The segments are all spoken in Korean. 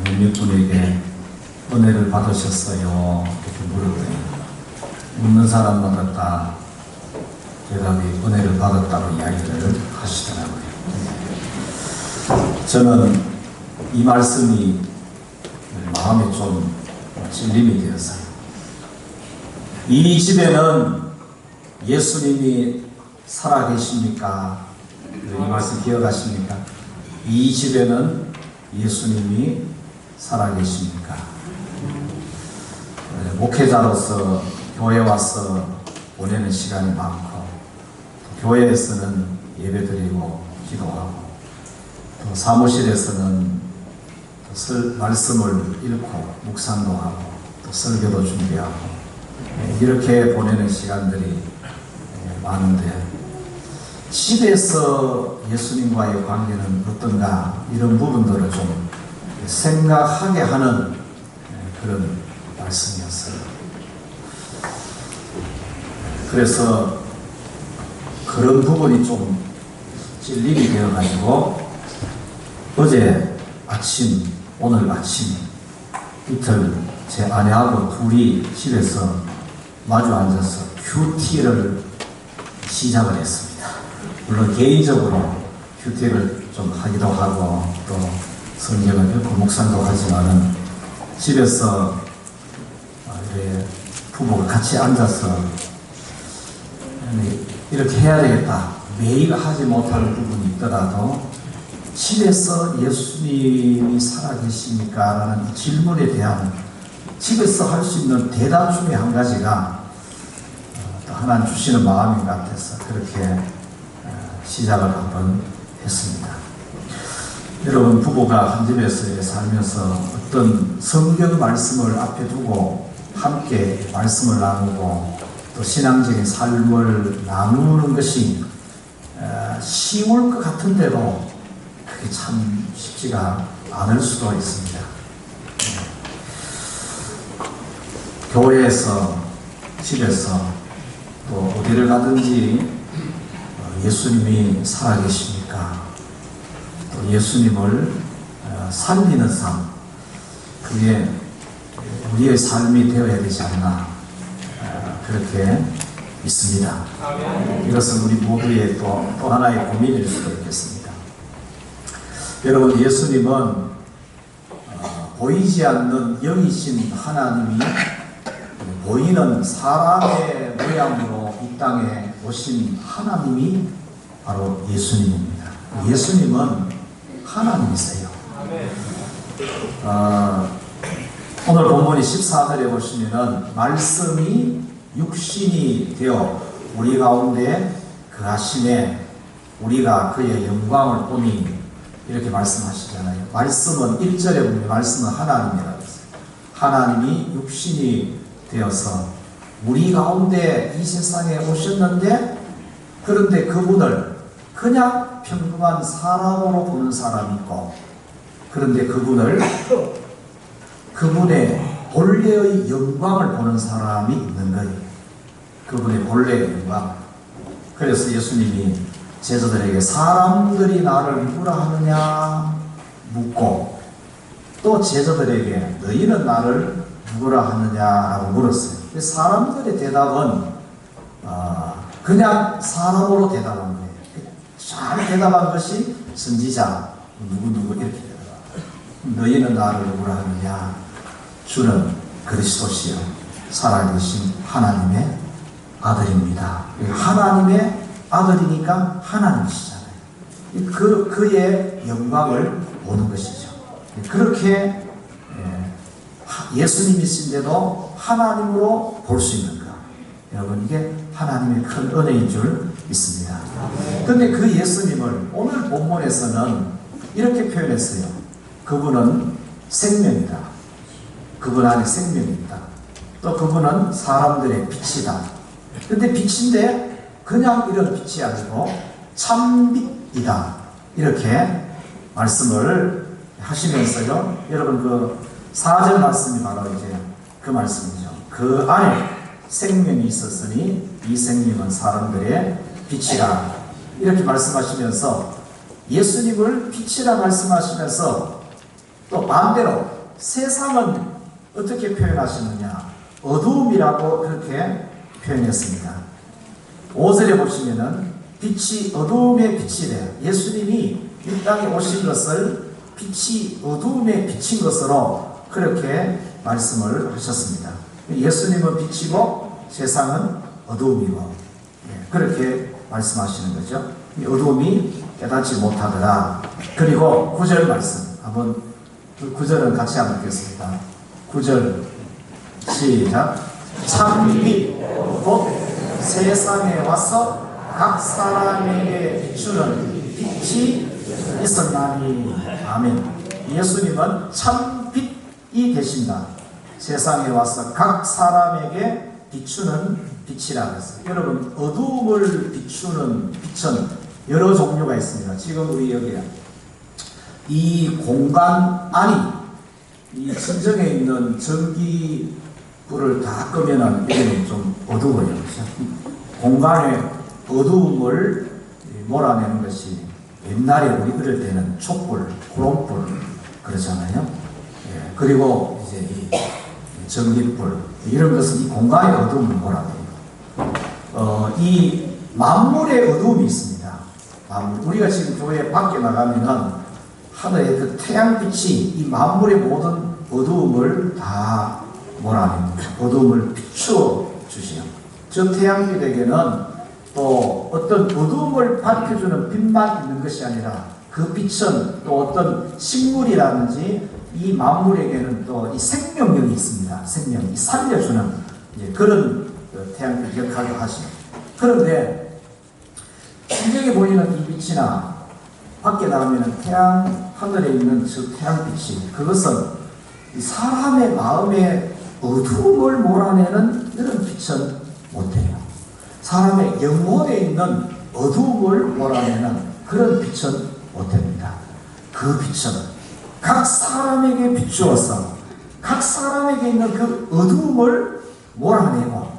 몇몇 분에게 은혜를 받으셨어요? 이렇게 물었더니 묻는 사람마다 다 대답이 은혜를 받았다고 이야기를 하시더라고요. 저는 이 말씀이 마음에 좀 찔림이 되었어요. 이 집에는 예수님이 살아계십니까? 이 말씀 기억하십니까? 이 집에는 예수님이 살아계십니까? 목회자로서 교회 와서 보내는 시간이 많고, 교회에서는 예배드리고 기도하고, 또 사무실에서는 말씀을 읽고 묵상도 하고 또 설교도 준비하고 이렇게 보내는 시간들이 많은데, 집에서 예수님과의 관계는 어떤가, 이런 부분들을 좀 생각하게 하는 그런 말씀이었어요. 그래서 그런 부분이 좀 찔림이 되어가지고 오늘 아침 이틀 제 아내하고 둘이 집에서 마주 앉아서 큐티를 시작을 했습니다. 물론 개인적으로 큐티를 좀 하기도 하고 또 성경을 읽고 묵상도 하지만은 집에서 부부가 같이 앉아서 이렇게 해야 되겠다, 매일 하지 못하는 부분이 있더라도 집에서 예수님이 살아계십니까? 라는 질문에 대한 집에서 할 수 있는 대답 중에 한 가지가 또 하나님 주시는 마음인 것 같아서 그렇게 시작을 한번 했습니다. 여러분, 부부가 한 집에서 살면서 어떤 성경 말씀을 앞에 두고 함께 말씀을 나누고 또 신앙적인 삶을 나누는 것이 쉬울 것 같은데도 그게 참 쉽지가 않을 수도 있습니다. 교회에서, 집에서, 또 어디를 가든지 예수님이 살아계십니까? 또 예수님을 살리는 삶, 그게 우리의 삶이 되어야 되지 않나, 그렇게 믿습니다. 이것은 우리 모두의 또 하나의 고민일 수도 있겠습니다. 여러분, 예수님은 보이지 않는 영이신 하나님이 보이는 사람의 모양으로 이 땅에 오신 하나님이 바로 예수님입니다. 예수님은 하나님이세요. 오늘 본문이 14절에 보시면은 말씀이 육신이 되어 우리 가운데 거하심에 우리가 그의 영광을 보니, 이렇게 말씀하시잖아요. 말씀은 1절에 보면 말씀은 하나님이라고 했어요. 하나님이 육신이 되어서 우리 가운데 이 세상에 오셨는데, 그런데 그분을 그냥 평범한 사람으로 보는 사람이 있고, 그런데 그분의 본래의 영광을 보는 사람이 있는 거예요. 그분의 본래의 영광. 그래서 예수님이 제자들에게 사람들이 나를 누구라 하느냐 묻고, 또 제자들에게 너희는 나를 누구라 하느냐라고 물었어요. 사람들의 대답은 그냥 사람으로 대답한 거예요. 잘 대답한 것이 선지자 누구 이렇게 대답합니다. 너희는 나를 누구라 하느냐? 주는 그리스도시요 살아계신 하나님의 아들입니다. 하나님의 아들이니까 하나님이시잖아요. 그의 영광을 보는 것이죠. 그렇게 예수님이신데도 하나님으로 볼 수 있는 것, 여러분, 이게 하나님의 큰 은혜인 줄 믿습니다. 그런데 그 예수님을 오늘 본문에서는 이렇게 표현했어요. 그분은 생명이다. 그분 안에 생명이 있다. 또 그분은 사람들의 빛이다. 그런데 빛인데 그냥 이런 빛이 아니고 참빛이다. 이렇게 말씀을 하시면서요, 여러분, 그 4절 말씀이 바로 이제 그 말씀이죠. 그 안에 생명이 있었으니 이 생명은 사람들의 빛이라. 이렇게 말씀하시면서 예수님을 빛이라 말씀하시면서 또 또 반대로 세상은 어떻게 표현하시느냐? 어두움이라고 그렇게 표현했습니다. 5절에 보시면은 빛이 어두움에 비치래. 예수님이 이 땅에 오신 것을 빛이 어두움에 비친 것으로 그렇게 말씀을 하셨습니다. 예수님은 빛이고 세상은 어두움이고, 그렇게 말씀하시는 거죠. 이 어두움이 깨닫지 못하더라. 그리고 9절 말씀 한번, 그 9절은 같이 한번 읽겠습니다. 9절 시작. 참빛 곧 세상에 와서 각 사람에게 비추는 빛이 있었나니. 아멘. 예수님은 참빛이 되신다. 세상에 와서 각 사람에게 비추는 빛이라고 했어요. 여러분, 어두움을 비추는 빛은 여러 종류가 있습니다. 지금 우리 여기 이 공간 안이 이 진정에 있는 전기불을 다 끄면은 이게 좀 어두워요. 그렇죠? 공간의 어두움을 몰아내는 것이 옛날에 우리 어릴 때는 촛불, 구름불 그러잖아요. 그리고 이제 이 전기불 이런 것은 이 공간의 어두움을 몰아내요. 이 만물의 어두움이 있습니다. 우리가 지금 교회 밖에 나가면은 하늘의 그 태양빛이 이 만물의 모든 어두움을 다 몰아냅니다. 어두움을 비추어 주시오. 저 태양빛에게는 또 어떤 어두움을 밝혀주는 빛만 있는 것이 아니라 그 빛은 또 어떤 식물이라든지 이 만물에게는 또 이 생명력이 있습니다. 생명이 살려주는 그런 태양빛 역할을 하시죠. 그런데 신경에 보이는 이 빛이나 밖에 나가면 태양 하늘에 있는 저 태양빛이 그것은 사람의 마음에 어두움을 몰아내는 이런 빛은 못해요. 사람의 영혼에 있는 어두움을 몰아내는 그런 빛은 못합니다. 그 빛은 각 사람에게 비추어서 각 사람에게 있는 그 어두움을 몰아내고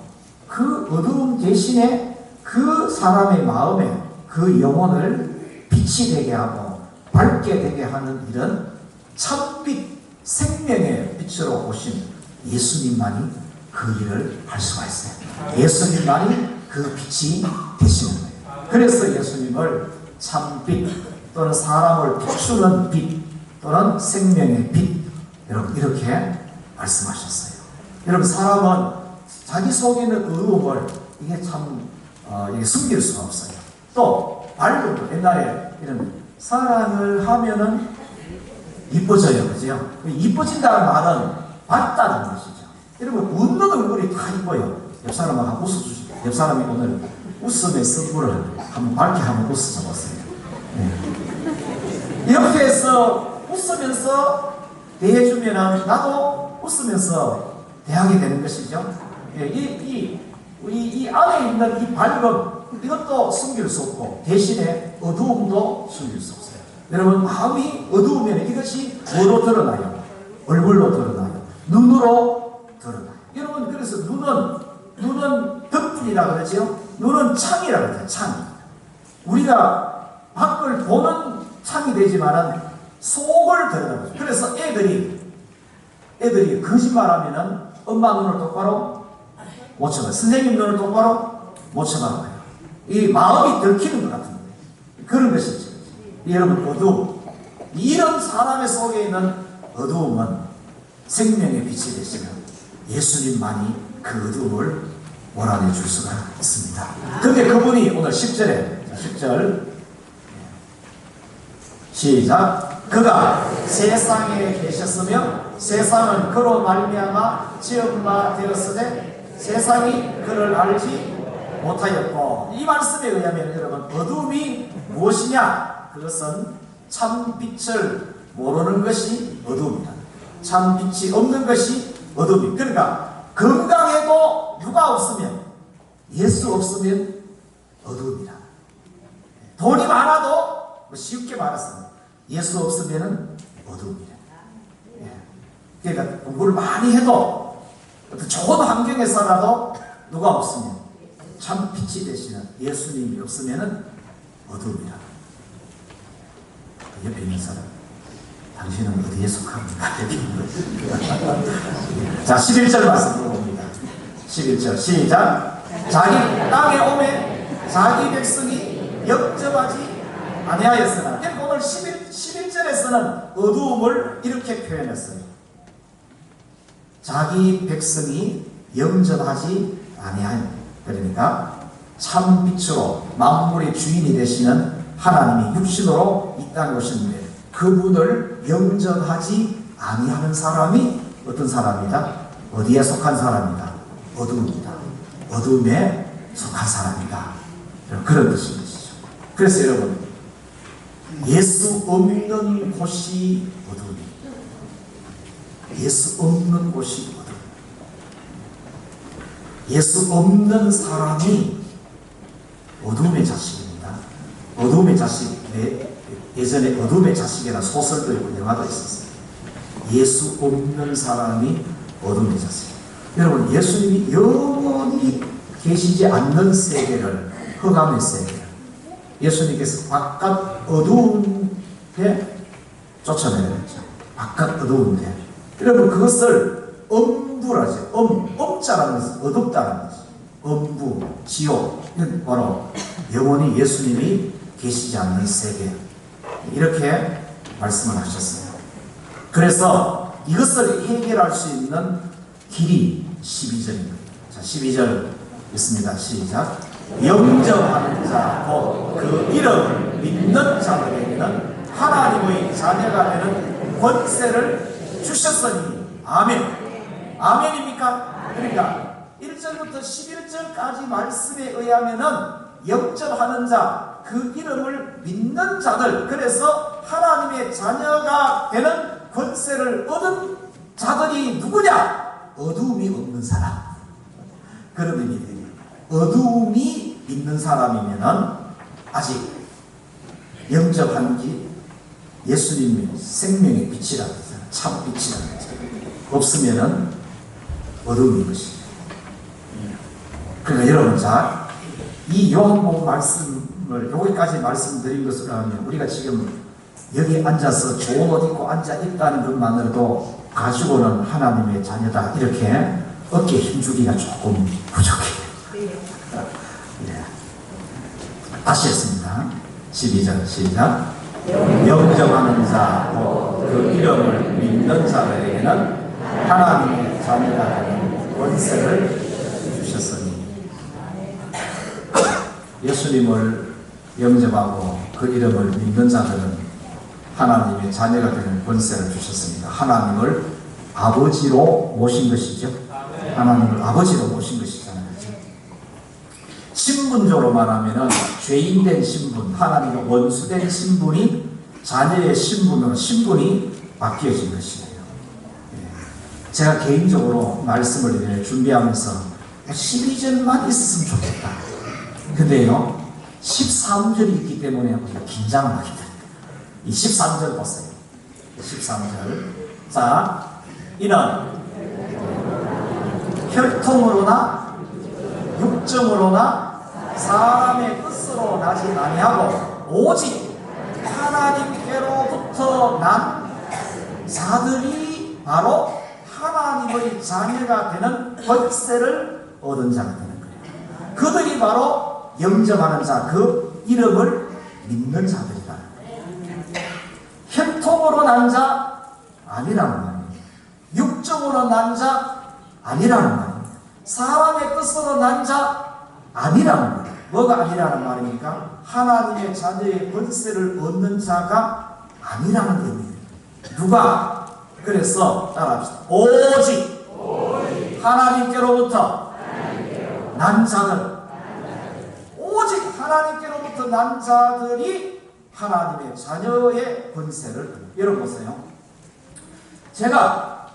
그 어두움 대신에 그 사람의 마음에 그 영혼을 빛이 되게 하고 밝게 되게 하는 이런 참빛 생명의 빛으로 오신 예수님만이 그 일을 할 수가 있어요. 예수님만이 그 빛이 되시는 거예요. 그래서 예수님을 참빛 또는 사람을 비추는 빛 또는 생명의 빛 여러분 이렇게 말씀하셨어요. 여러분 사람은 자기 속에 있는 어두움을 이게 참 이게 숨길 수가 없어요. 또 밝은 옛날에 이런 사랑을 하면은 이뻐져요, 그죠? 이뻐진다는 말은 밝다는 것이죠. 여러분 웃는 얼굴이 다 이뻐요. 옆 사람하고 웃어주시죠. 옆 사람이 오늘 웃음의 선물을 한번 밝게 한번 웃어줘보세요. 네. 옆에서 웃으면서 대해주면은 나도 웃으면서 대하게 되는 것이죠. 이 안에 있는 이 밝음 이것도 숨길 수 없고 대신에 어두움도 숨길 수 없어요. 여러분 마음이 어두우면 이것이 뭐로 드러나요? 얼굴로 드러나요. 눈으로 드러나요. 여러분 그래서 눈은 덕분이라고 그러죠. 눈은 창이라고 그러죠. 창. 우리가 밖을 보는 창이 되지만은 속을 들여다보죠. 그래서 애들이 거짓말하면은 엄마 눈을 똑바로 못 쳐봐요. 선생님 눈을 똑바로 못 쳐봐요. 이 마음이 들키는 것 같은 거예요. 그런 것이죠. 여러분 어두움. 이런 사람의 속에 있는 어두움은 생명의 빛이 되시는 예수님만이 그 어두움을 몰아내 줄 수가 있습니다. 그런데 그분이 오늘 10절 시작. 그가 세상에 계셨으며 세상은 그로 말미암아 지은 바 되었으되 세상이 그를 알지 못하였고. 이 말씀에 의하면 여러분 어두움이 무엇이냐? 그것은 참빛을 모르는 것이 어두움이다. 참빛이 없는 것이 어두움이. 그러니까 건강해도 누가 없으면 예수 없으면 어두움이다. 돈이 많아도 쉽게 말했습니다. 예수 없으면 어두움이다. 그러니까 공부를 많이 해도 어떤 좋은 환경에 살아도 누가 없으면 참 빛이 되시는 예수님이 없으면 어두움이다. 옆에 있는 사람 당신은 어디에 속합니까? 자, 11절 말씀 봅니다. 11절 시작. 자기 땅에 오매 자기 백성이 영접하지 아니하였으나, 오늘 11절에서는 어두움을 이렇게 표현했어요. 자기 백성이 영접하지 아니하였다. 그러니까 참 빛으로 만물의 주인이 되시는 하나님이 육신으로 이 땅에 오셨는데 그분을 영접하지 아니하는 사람이 어떤 사람이다? 어디에 속한 사람이다? 어두움이다. 어두움에 속한 사람이다. 그런 뜻인 것이죠. 그래서 여러분, 예수 없는 곳이 어두움입니다. 예수 없는 곳이 어두움. 예수 없는 사람이 어두움의 자식입니다. 어두움의 자식, 예전에 어둠의 자식이라는 소설도 있고 영화도 있었어요. 예수 없는 사람이 어둠의 자식. 여러분, 예수님이 영원히 계시지 않는 세계를, 흑암의 세계를 예수님께서 바깥 어두움에 쫓아내렸죠. 바깥 어두운데, 여러분, 그것을 엄부라죠. 엄자라는 것은 어둡다는 거죠. 엄부, 지옥. 이건 바로 영원히 예수님이 계시지 않는 세계, 이렇게 말씀을 하셨어요. 그래서 이것을 해결할 수 있는 길이 12절입니다. 자, 12절 있습니다. 시작. 영접하는 자, 곧 그 이름을 믿는 자들에게는 하나님의 자녀가 되는 권세를 주셨으니. 아멘. 아멘입니까? 그러니까 1절부터 11절까지 말씀에 의하면은 영접하는 자, 그 이름을 믿는 자들, 그래서 하나님의 자녀가 되는 권세를 얻은 자들이 누구냐? 어두움이 없는 사람. 그런 의미예요. 어두움이 있는 사람이면은 아직 영접한 게 예수님의 생명의 빛이라고 했잖아요. 참 빛이라고 했잖아요. 없으면은 어두움인 것이죠. 그러니까 여러분, 자, 이 요한복음 말씀을 여기까지 말씀드린 것으로 하면 우리가 지금 여기 앉아서 좋은 옷 입고 앉아 있다는 것만으로도 가지고는 하나님의 자녀다, 이렇게 어깨에 힘주기가 조금 부족해요. 예. 다시 했습니다. 12절 시작. 영접하는 자, 그 이름을 믿는 자들에게는 하나님의 자녀가 되는 권세를 주셨으니. 예수님을 영접하고 그 이름을 믿는 자들은 하나님의 자녀가 되는 권세를 주셨습니다. 하나님을 아버지로 모신 것이죠. 하나님을 아버지로 모신 것이잖아요. 신분적으로 말하면 죄인된 신분, 하나님의 원수된 신분이 자녀의 신분으로 신분이 바뀌어진 것이에요. 제가 개인적으로 말씀을 준비하면서 12절만 있었으면 좋겠다. 근데요, 13절이 있기 때문에 우리가 긴장을 하게 됩니다. 이 13절 보세요. 13절. 자, 이는 혈통으로나 육정으로나 사람의 뜻으로 나지 아니하고 오직 하나님께로부터 난 자들이 바로 하나님의 자녀가 되는 권세를 얻은 자가 되는 거예요. 그들이 바로 영접하는 자, 그 이름을 믿는 자들이다. 혈통으로 난 자 아니라는 말이에요. 육정으로 난 자 아니라는 말이에요. 사람의 뜻으로 난 자 아니라는 말이에요. 뭐가 아니라는 말입니까? 하나님의 자녀의 권세를 얻는 자가 아니라는 의미예요. 누가? 그래서 따라합시다. 오직 하나님께로부터 난 자들, 오직 하나님께로부터 난 자들이 하나님의 자녀의 권세를. 여러분 보세요. 제가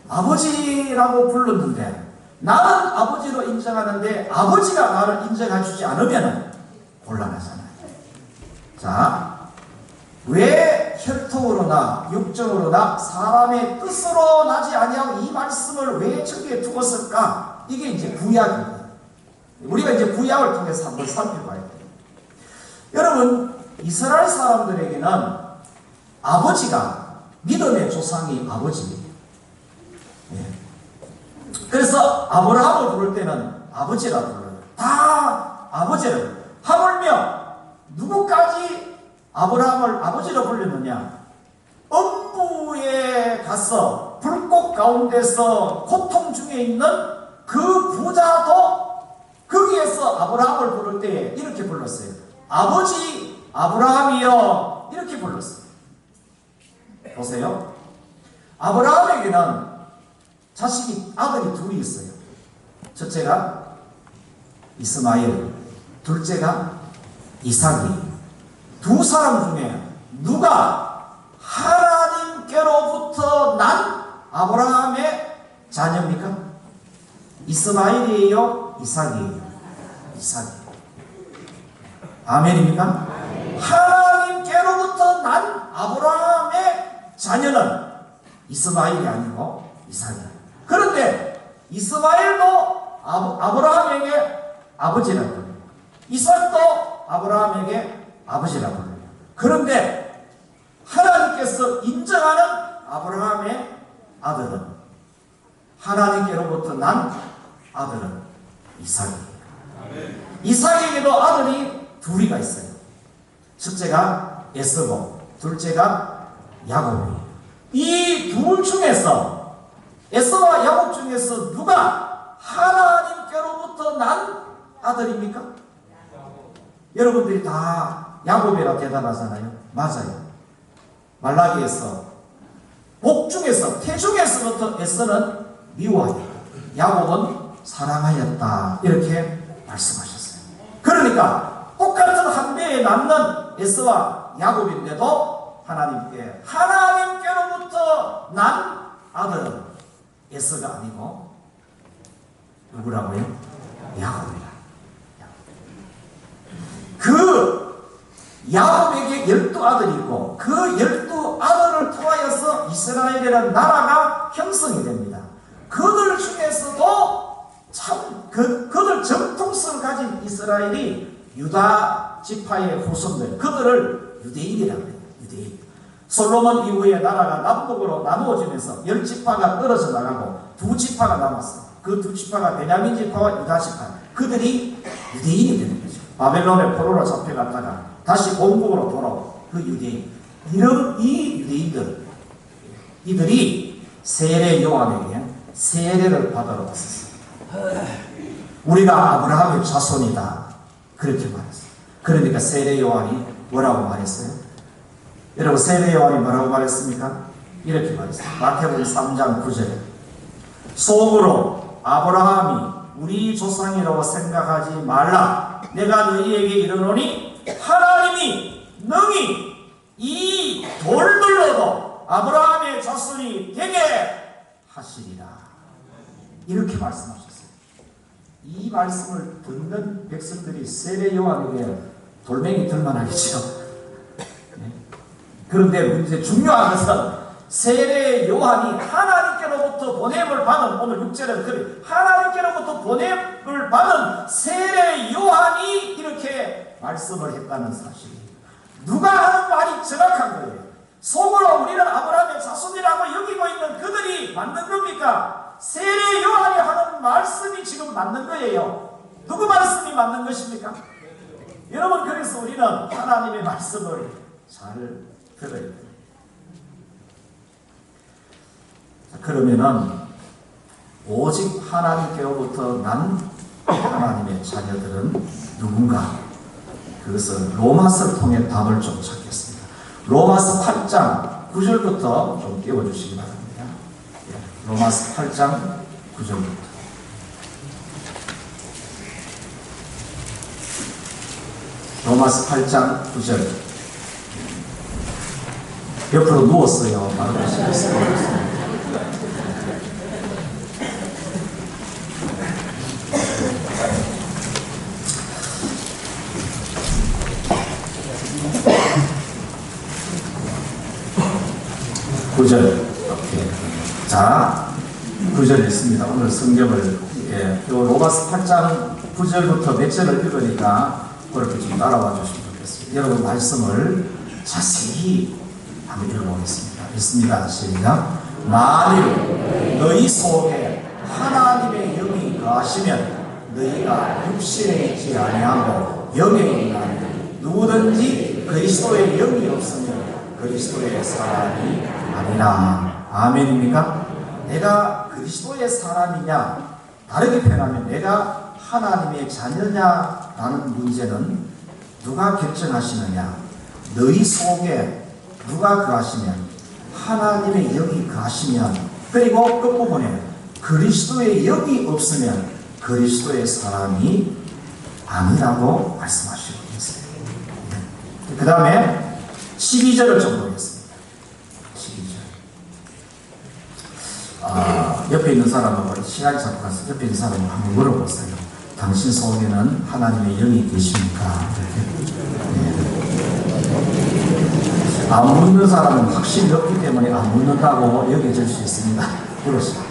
아버지라고 불렀는데 나는 아버지로 인정하는데 아버지가 나를 인정해 주지 않으면 곤란하잖아요. 자, 왜 혈통으로나 육정으로나 사람의 뜻으로 나지 아니하고 이 말씀을 왜 저기에 두었을까? 이게 이제 구약입니다. 우리가 이제 구약을 통해서 한번 살펴봐야 돼요. 여러분, 이스라엘 사람들에게는 아버지가 믿음의 조상이 아버지입니다. 예. 그래서 아브라함을 부를 때는 아버지라 불러요. 다 아버지라 불러요. 하물며 누구까지 아브라함을 아버지로 불렸느냐? 음부에 가서 불꽃 가운데서 고통 중에 있는 그 부자도 거기에서 아브라함을 부를 때 이렇게 불렀어요. 아버지 아브라함이여, 이렇게 불렀어요. 보세요. 아브라함에게는 아들이 둘이 있어요. 첫째가 이스마엘, 둘째가 이삭이. 두 사람 중에 누가 하나님께로부터 난 아브라함의 자녀입니까? 이스마엘이에요? 이삭이에요? 이삭이. 아멘입니까? 하나님께로부터 난 아브라함의 자녀는 이스마엘이 아니고 이삭이에요. 그런데 이스마엘도 아브라함에게 아버지라고 불러요. 이삭도 아브라함에게 아버지라고 불러요. 그런데 하나님께서 인정하는 아브라함의 아들은, 하나님께로부터 난 아들은 이삭이에요. 이삭에게도 아들이 둘이가 있어요. 첫째가 에서고 둘째가 야곱이에요. 이 둘 중에서, 에서와 야곱 중에서 누가 하나님께로부터 난 아들입니까? 여러분들이 다 야곱이라고 대답하잖아요. 맞아요. 말라기에서 복 중에서, 태 중에서부터 에서는 미워하였다, 야곱은 사랑하였다, 이렇게 말씀하셨어요. 그러니까 똑같은 한 배에 남는 에서와 야곱인데도 하나님께로부터 난 아들은 에서가 아니고 누구라고요? 야곱이라. 그 야곱에게 12아들이 있고 그 12아들을 통하여서 이스라엘이라는 나라가 형성이 됩니다. 그들 중에서도 그들 정통성을 가진 이스라엘이 유다 지파의 후손들, 그들을 유대인이라고 해요. 유대인. 솔로몬 이후에 나라가 남북으로 나누어지면서 10지파가 떨어져 나가고 2지파가 남았어요. 그 2지파가 베냐민 지파와 유다 지파. 그들이 유대인이 되는 거죠. 바벨론의 포로로 잡혀갔다가 다시 본국으로 돌아오고 그 유대인. 이 유대인들, 이들이 세례 요한에게 세례를 받으러 왔었어요. 우리가 아브라함의 자손이다, 그렇게 말했어요. 그러니까 세례 요한이 뭐라고 말했어요? 여러분, 세례 요한이 뭐라고 말했습니까? 이렇게 말했어요. 마태복음 3장 9절에 속으로 아브라함이 우리 조상이라고 생각하지 말라. 내가 너희에게 이르노니 하나님이 능히 이 돌들로도 아브라함의 자손이 되게 하시리라, 이렇게 말씀하셨어요. 이 말씀을 듣는 백성들이 세례 요한에게 돌멩이 들만하겠죠. 네. 그런데 문제, 중요한 것은 세례 요한이 하나님께로부터 보냄을 받은, 오늘 6절에는 그래, 하나님께로부터 보냄을 받은 세례 요한이 이렇게 말씀을 했다는 사실입니다. 누가 하는 말이 정확한 거예요. 속으로 우리는 아브라함의 자손이라고 여기고 있는 그들이 맞는 겁니까? 세례 요한이 하는 말씀이 지금 맞는 거예요. 누구 말씀이 맞는 것입니까? 여러분, 그래서 우리는 하나님의 말씀을 잘 들어야 돼요. 그러면은 오직 하나님께로부터 난 하나님의 자녀들은 누군가? 그것은 로마서를 통해 답을 좀 찾겠습니다. 로마서 8장 9절부터 좀 띄워주시기 바랍니다. 로마서 8장 9절부터. 로마서 8장 9절. 옆으로 누웠어요. 바로 보시겠습니다. 자, 9절 있습니다. 오늘 성경을, 로마서 8장 9절부터 몇 절을 읽으니까 그렇게 좀 따라와 주시면 좋겠습니다. 여러분, 말씀을 자세히 한번 읽어보겠습니다. 있습니다. 시작. 만일 너희 속에 하나님의 영이 거하시면 너희가 육신에 있지 아니하고 영에 있나니 누구든지 그리스도의 영이 없으면 그리스도의 사람이 아니라. 아멘입니까? 내가 그리스도의 사람이냐, 다르게 표현하면 내가 하나님의 자녀냐라는 문제는 누가 결정하시느냐? 너희 속에 누가 거하시면, 하나님의 영이 거하시면, 그리고 끝부분에 그리스도의 영이 없으면 그리스도의 사람이 아니라고 말씀하시고 있어요. 그 다음에 12절을 좀 보겠습니다. 12절. 옆에 있는 사람하고 시간이 자꾸 가서 옆에 있는 사람을 한번 물어보세요. 당신 속에는 하나님의 영이 계십니까? 안 묻는 사람은 확신이 없기 때문에 안 묻는다고 여겨질 수 있습니다. 그러시죠.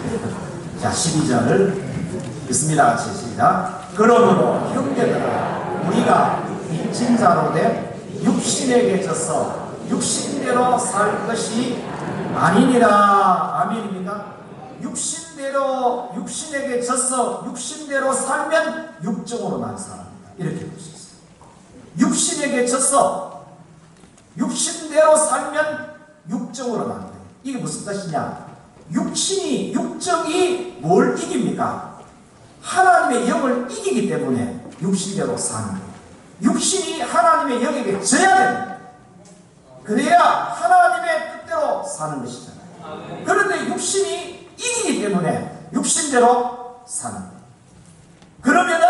자, 12절을 읽습니다. 같이 시작. 그러므로 형제들아, 우리가 인친자로 된 육신에게 져서 육신대로 살 것이 아니니라. 아멘입니까? 육신대로, 육신에게 져서 육신대로 살면 육정으로 난 사람입니다. 이렇게 볼 수 있어요. 육신에게 져서 육신대로 살면 육정으로 난 거예요. 이게 무슨 뜻이냐? 육신이, 육정이 뭘 이깁니까? 하나님의 영을 이기기 때문에 육신대로 사는 거예요. 육신이 하나님의 영에게 져야 됩니다. 그래야 하나님의 뜻대로 사는 것이잖아요. 그런데 육신이 이기기 때문에 육신대로 사는 거예요. 그러면은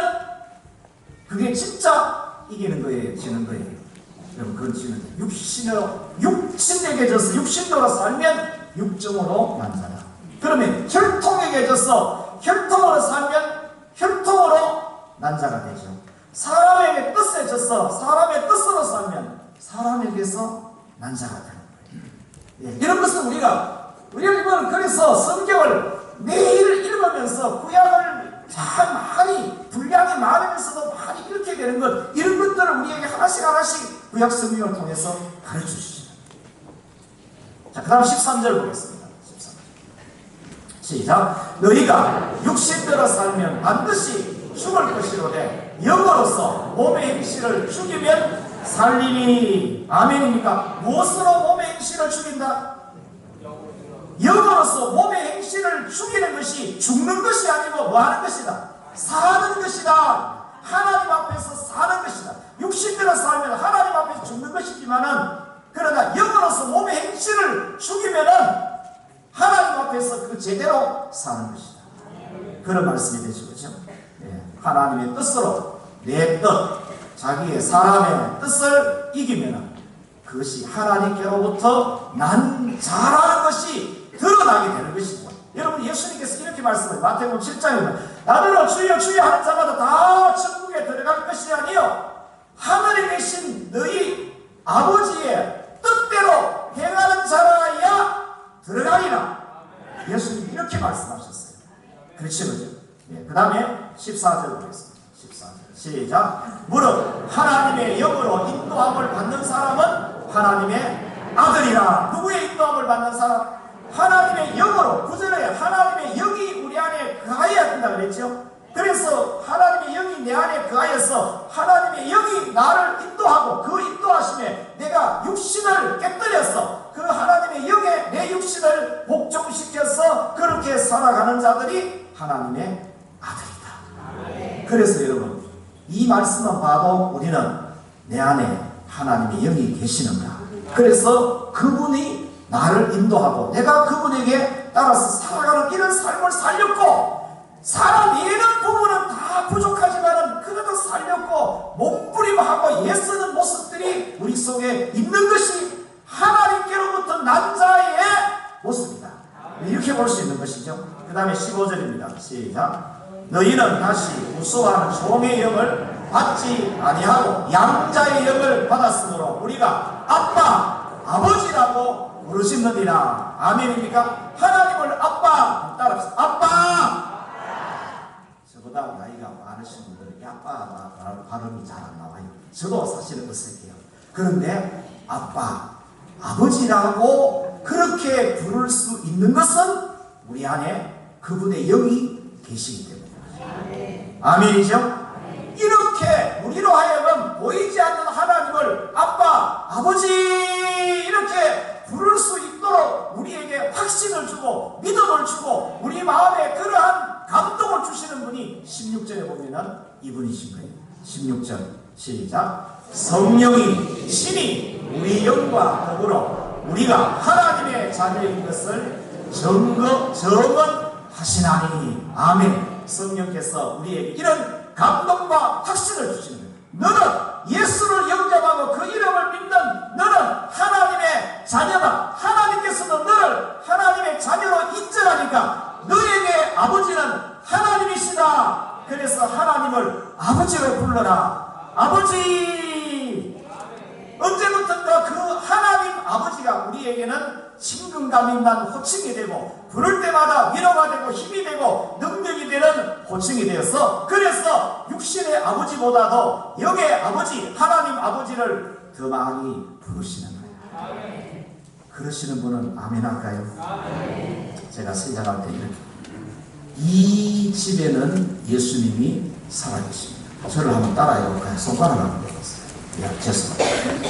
그게 진짜 이기는 거예요, 지는 거예요. 여러분, 그건 지는 거예요. 육신에게 져서 육신대로 살면 육정으로 난 자라. 그러면 혈통에게 져서 혈통으로 살면 혈통으로 난 자가 되죠. 사람에게 뜻에 져서 사람의 뜻으로 살면 사람에게서 난 자가 되는 거예요. 예, 이런 것은 우리가 그래서 성경을 매일 읽으면서 구약을 참 많이 분량이 많으면서도 많이 읽게 되는 것, 이런 것들을 우리에게 하나씩 구약 성경을 통해서 가르쳐 주시죠. 자, 그 다음 13절 보겠습니다. 13절. 시작. 너희가 육신대로 살면 반드시 죽을 것이로되 영으로서 몸의 행실을 죽이면 살리니. 아멘입니까? 무엇으로 몸의 행실을 죽인다? 영으로서 몸의 행실을 죽이는 것이 죽는 것이 아니고 뭐 하는 것이다? 사는 것이다. 하나님 앞에서 사는 것이다. 육신대로 살면 하나님 앞에서 죽는 것이지만은, 그러나 영으로서 몸의 행실을 죽이면은 하나님 앞에서 그 제대로 사는 것이다. 그런 말씀이 되죠. 그렇죠? 예. 하나님의 뜻으로 내 뜻, 자기의 사람의 뜻을 이기면은 그것이 하나님께로부터 난 자라는 것이 드러나게 되는 것입니다. 여러분, 예수님께서 이렇게 말씀을 마태복음 7장에 나더러 주여 주여 하는 자마다 다 천국에 들어갈 것이 아니요 하늘에 계신 너희 아버지의 뜻대로 행하는 자라야 들어가리라. 예수님이 이렇게 말씀하셨어요. 그렇죠, 그렇죠? 예, 그 다음에 14절 보겠습니다. 14절 시작. 무릇 하나님의 영으로 인도함을 받는 사람은 하나님의 아들이라. 누구의 인도함을 받는 사람? 하나님의 영으로. 구절에 하나님의 영이 우리 안에 거하여야 된다 그랬죠. 그래서 하나님의 영이 내 안에 거하여서 하나님의 영이 나를 인도하고, 그 인도하심에 내가 육신을 깨뜨려서 그 하나님의 영에 내 육신을 복종시켜서 그렇게 살아가는 자들이 하나님의 아들이다. 그래서 여러분, 이 말씀만 봐도 우리는 내 안에 하나님의 영이 계시는가, 그래서 그분이 나를 인도하고 내가 그분에게 따라서 살아가는 이런 삶을 살렸고, 사람 예는 부분은 다 부족하지만은 그래도 살렸고 몸부림하고 애쓰는 모습들이 우리 속에 있는 것이 하나님께로부터 난 자의 모습이다. 이렇게 볼 수 있는 것이죠. 그 다음에 15절입니다. 시작. 너희는 다시 무수한 종의 영을 받지 아니하고 양자의 영을 받았으므로 우리가 아빠, 아버지라고 부르시느니라. 아멘입니까? 하나님을 아빠, 따라합시다. 아빠! 저보다 나이가 많으신 분들에게 아빠 발음이 잘 안 나와요. 저도 사실은 어색해요. 그런데 아빠, 아버지라고 그렇게 부를 수 있는 것은 우리 안에 그분의 영이 계시기 때문입니다. 아멘이죠? 이렇게 우리로 하여금 보이지 않는 하나님을 아빠, 아버지 이렇게 부를 수 있도록 우리에게 확신을 주고 믿음을 주고 우리 마음에 그러한 감동을 주시는 분이 16절에 보면은 이분이신 거예요. 16절 시작. 성령이 신이 우리 영과 더불어 우리가 하나님의 자녀인 것을 증언하시나니. 아멘. 성령께서 우리에게 이런 감동과 확신을 주시는 거예요. 너는 예수를 영접하고 그 이름을 믿는 너는 하나님의 자녀다. 하나님께서도 너를 하나님의 자녀로 인정하니까 너에게 아버지는 하나님이시다. 그래서 하나님을 아버지로 불러라. 아버지. 언제부턴가 그 하나님 아버지가 우리에게는 친근감 있는 호칭이 되고 부를 때마다 위로가 되고 힘이 되고 능력이 되는 호칭이 되었어. 그래서 육신의 아버지보다도 영의 아버지 하나님 아버지를 더 많이 부르시는 거예요. 그러시는 분은 아멘 할까요? 제가 생각할 때 이렇게 이 집에는 예수님이 살아계십니다. 저를 한번 따라해 볼까요? 손가락을 한번 해보세요. 죄송합니다.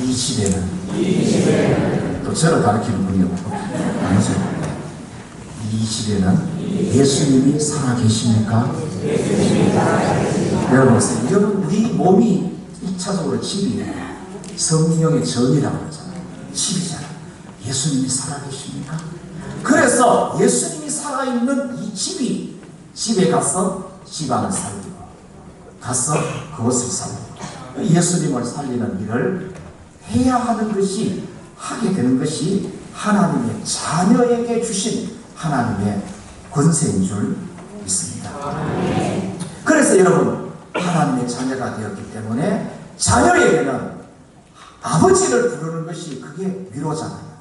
이 집에는 또 저를 가르치는 분이 없고 아니죠. 이 집에는 예수님이 살아계십니까? 여러분 우리 몸이 1차적으로 집이에요. 성령의 전이라고 했잖아요. 집이잖아요. 예수님이 살아계십니까? 그래서 예수님이 살아있는 이 집에 가서 집안을 살리고 가서 그것을 살리고 예수님을 살리는 일을 해야 하는 것이 하게 되는 것이 하나님의 자녀에게 주신 하나님의 권세인 줄 믿습니다. 그래서 여러분 하나님의 자녀가 되었기 때문에 자녀에게는 아버지를 부르는 것이 그게 위로잖아요.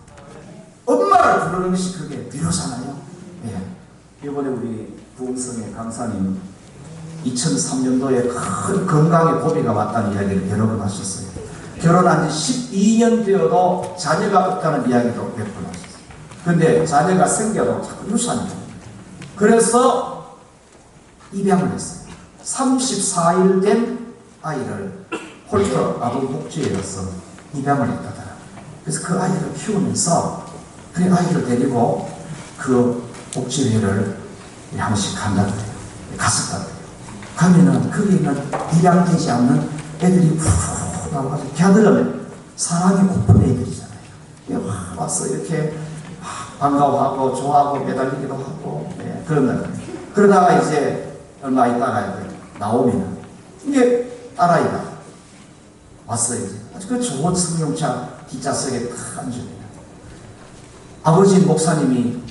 엄마를 부르는 것이 그게 위로잖아요. 네. 이번에 우리 부흥성의 강사님 2003년도에 큰 건강의 고비가 왔다는 이야기를 여러 번 하셨어요. 결혼한 지 12년 되어도 자녀가 없다는 이야기도 몇 번 하셨어요. 근데 자녀가 생겨도 자꾸 유산이 됩니다. 그래서 입양을 했어요. 34일 된 아이를 홀터 아동복지에 가서 입양을 했다더라. 그래서 그 아이를 키우면서 그 아이를 데리고 그 복지회를 한 번씩 간다고 해요. 갔었다고 해요. 가면은 거기 있는 입양되지 않는 애들이 푹 나와서 걔들은 사랑이 고픈 애들이잖아요. 와서 이렇게 반가워하고 좋아하고 매달리기도 하고 그러다가 이제 얼마 있다가 나오면 이게 딸아이가 왔어요. 이제 아주 그 좋은 승용차 뒷좌석에 탁 앉으면 아버지 목사님이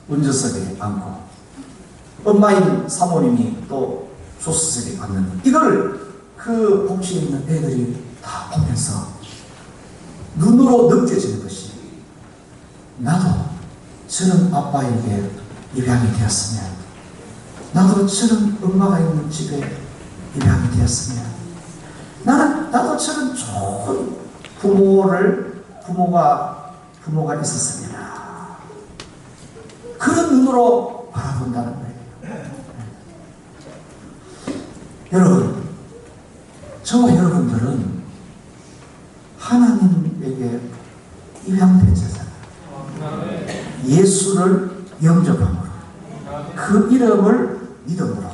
운전석에 앉고 엄마인 사모님이 또 조수석에 앉는 이거를 그 복지에 있는 애들이 다 보면서 눈으로 느껴지는 것이 나도 저런 아빠에게 입양이 되었으면 나도 저런 엄마가 있는 집에 입양이 되었으면 나도 저런 좋은 부모가 있었으면 그런 눈으로 바라본다는 거예요. 여러분, 저와 여러분들은 하나님에게 입양된 자잖아요. 예수를 영접함으로 그 이름을 믿음으로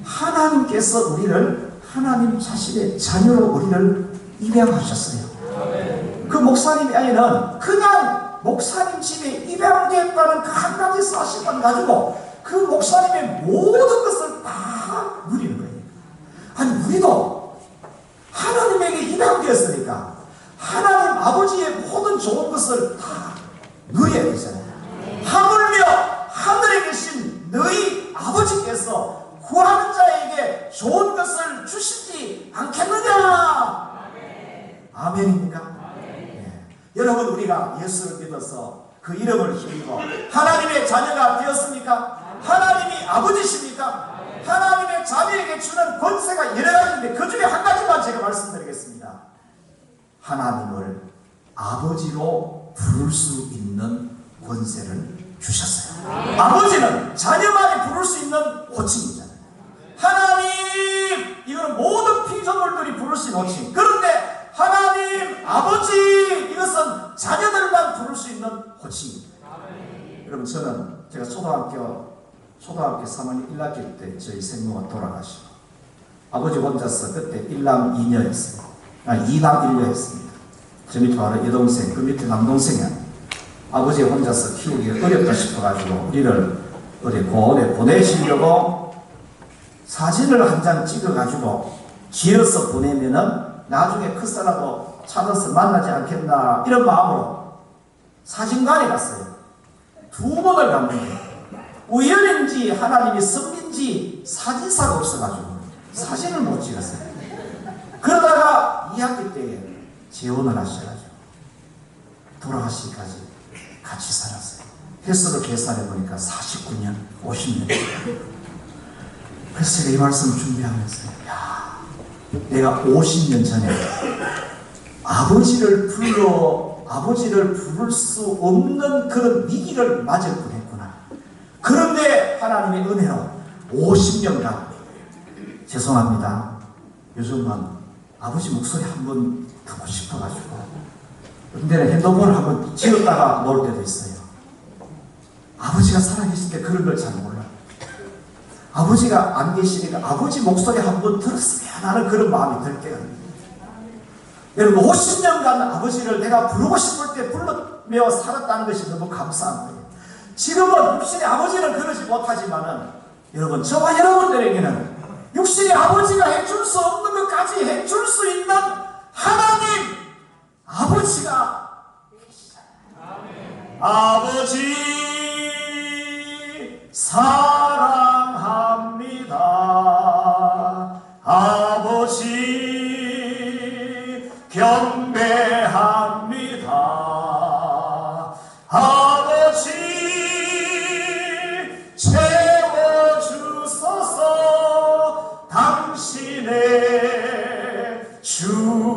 하나님께서 우리를 하나님 자신의 자녀로 우리를 입양하셨어요. 그 목사님의 아이는 그냥 목사님 집에 입양됐다는 그 한 가지 사실만 가지고 그 목사님의 모든 것을 다 누리는 거예요. 아니 우리도 하나님에게 입양되었으니까 하나님 아버지의 모든 좋은 것을 다 누려야 되잖아요. 하물며 하늘에 계신 너희 아버지께서 구하는 자에게 좋은 것을 주시지 않겠느냐. 아멘입니까? 네. 여러분 우리가 예수를 믿어서 그 이름을 힘입어 하나님의 자녀가 되었습니까? 하나님이 아버지십니까? 하나님의 자녀에게 주는 권세가 여러 가지인데 그 중에 한 가지만 제가 말씀드리겠습니다. 하나님을 아버지로 부를 수 있는 권세를 주셨어요. 아버지는 자녀만이 부를 수 있는 호칭이잖아요. 하나님, 이거는 모든 피조물들이 부를 수 있는 호칭. 그런데 하나님 아버지, 이것은 자녀들만 부를 수 있는 호칭입니다. 여러분, 제가 초등학교 3학년 1학기 때 저희 생모가 돌아가시고 아버지 혼자서 그때 1남 2녀였어요. 2남 1녀였습니다. 저 밑에 바로 여동생, 그 밑에 남동생이야. 아버지 혼자서 키우기 어렵다 싶어가지고 우리를 어디 고원에 보내시려고 사진을 한 장 찍어가지고 지어서 보내면은 나중에 크서라도 찾아서 만나지 않겠나, 이런 마음으로 사진관에 갔어요. 2번을 갔는데 우연인지 하나님이 섭인지 사진사가 없어가지고 사진을 못 찍었어요. 그러다가 2학기 때에 재혼을 하셔가지고 돌아가시기까지 같이 살았어요. 횟수로 계산해 보니까 49년, 50년. 그래서 제가 이 말씀을 준비하면서, 야, 내가 50년 전에 아버지를 부를 수 없는 그런 위기를 맞을 뻔했구나. 그런데 하나님의 은혜로 50년간, 죄송합니다, 요즘은 아버지 목소리 한번 듣고 싶어가지고 근데 핸드폰을 한번 지었다가 놓을 때도 있어요. 아버지가 살아계실 때 그런 걸 잘 몰라요. 아버지가 안 계시니까 아버지 목소리 한번 들었으면 하는 그런 마음이 들 때가 있어요. 여러분, 50년간 아버지를 내가 부르고 싶을 때 불러며 살았다는 것이 너무 감사한 거예요. 지금은 육신의 아버지는 그러지 못하지만은, 여러분, 저와 여러분들에게는 육신의 아버지가 해줄 수 없는 것까지 해줄 수 있는 하나님 아버지가 계시잖아요. 아버지 사랑합니다. 아버지 경배합니다. 아버지 채워주소서. 당신의 축복으로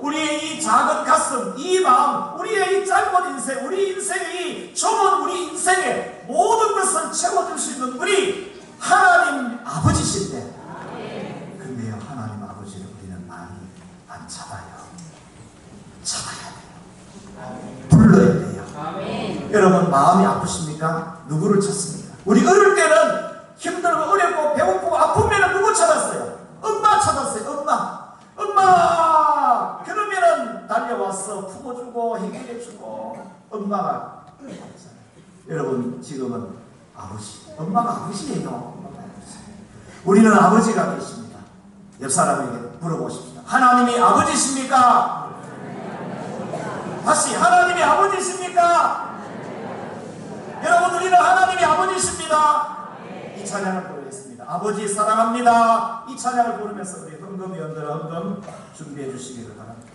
우리의 이 작은 가슴, 이 마음, 우리의 이 짧은 인생, 우리 인생의 좁은 우리 인생의 모든 것을 채워줄 수 있는 우리 하나님 아버지신데, 근데요, 하나님 아버지를 우리는 많이 안 찾아요. 찾아야 돼요. 불러야 돼요. 여러분, 마음이 아프십니까? 누구를 찾습니까? 우리 어릴 때는 힘들고 어렵고 배고프고 아프면 누구 찾았어요? 엄마 찾았어요. 엄마. 그러면은 달려와서 품어주고 해결해주고 엄마가 있잖아요. 여러분, 지금은 엄마가 아버지예요. 엄마가 아버지. 우리는 아버지가 계십니다. 옆 사람에게 물어보십시다. 하나님이 아버지십니까? 다시, 하나님이 아버지십니까? 여러분, 우리는 하나님이 아버지십니다. 이 찬양을 부르겠습니다. 아버지 사랑합니다. 이 찬양을 부르면서 우리 헌금위원들 헌금 준비해 주시기를 바랍니다.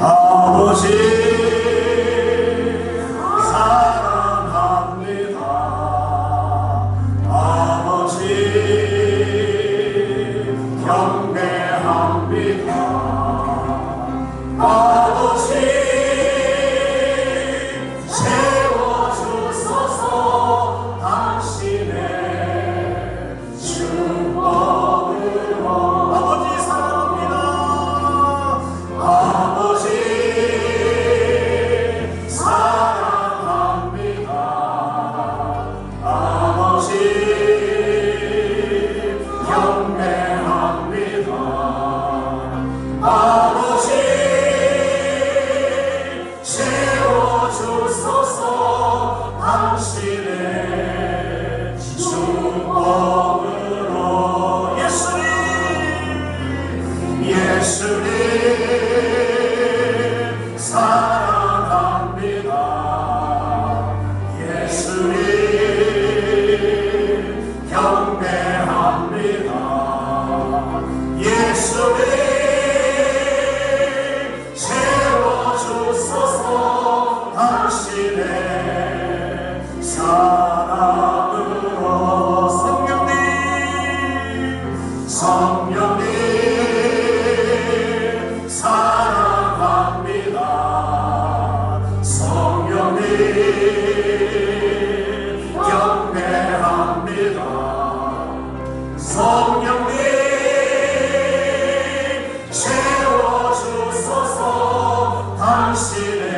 아버지 사랑합니다. 아버지 경배합니다. 아버지 채워주소서. 당신의 축복으로. 아버지 사랑합니다. 아버지 사랑합니다. 아버지 경배합니다. 아버지 채워주소서. 당신의 축복으로. 예수님 사랑합니다. 예수님 경배합니다. 예수님 채워주소서. 당신의 사랑으로. 성령님 사랑합니다. 성령님 경배합니다. 성령님 채워주소서. 당신의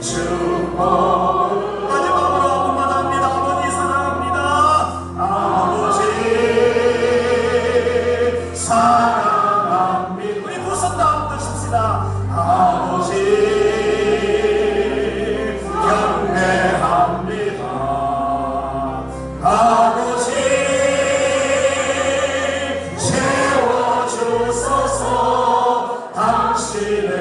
축복. 마지막으로 한번만 합니다. 아버지 사랑합니다. 아버지 사랑합니다. 우리 두 손 다 한번 드십시다. 아버지 경배합니다. 아버지 채워주소서. 당신의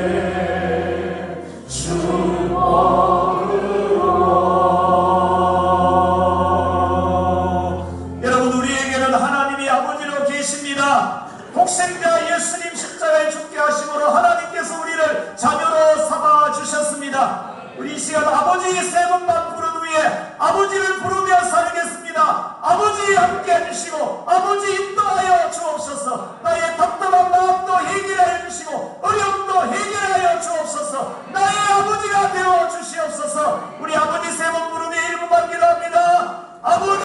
축복으로. 여러분, 우리에게는 하나님이 아버지로 계십니다. 독생자 예수님 십자가에 죽게 하심으로 하나님께서 우리를 자녀로 삼아 주셨습니다. 우리 이 시간 아버지 세 번만 부른 후에 아버지를 부르며 살겠습니다. 아버지 함께 해주시고 아버지 인도하여 주옵소서.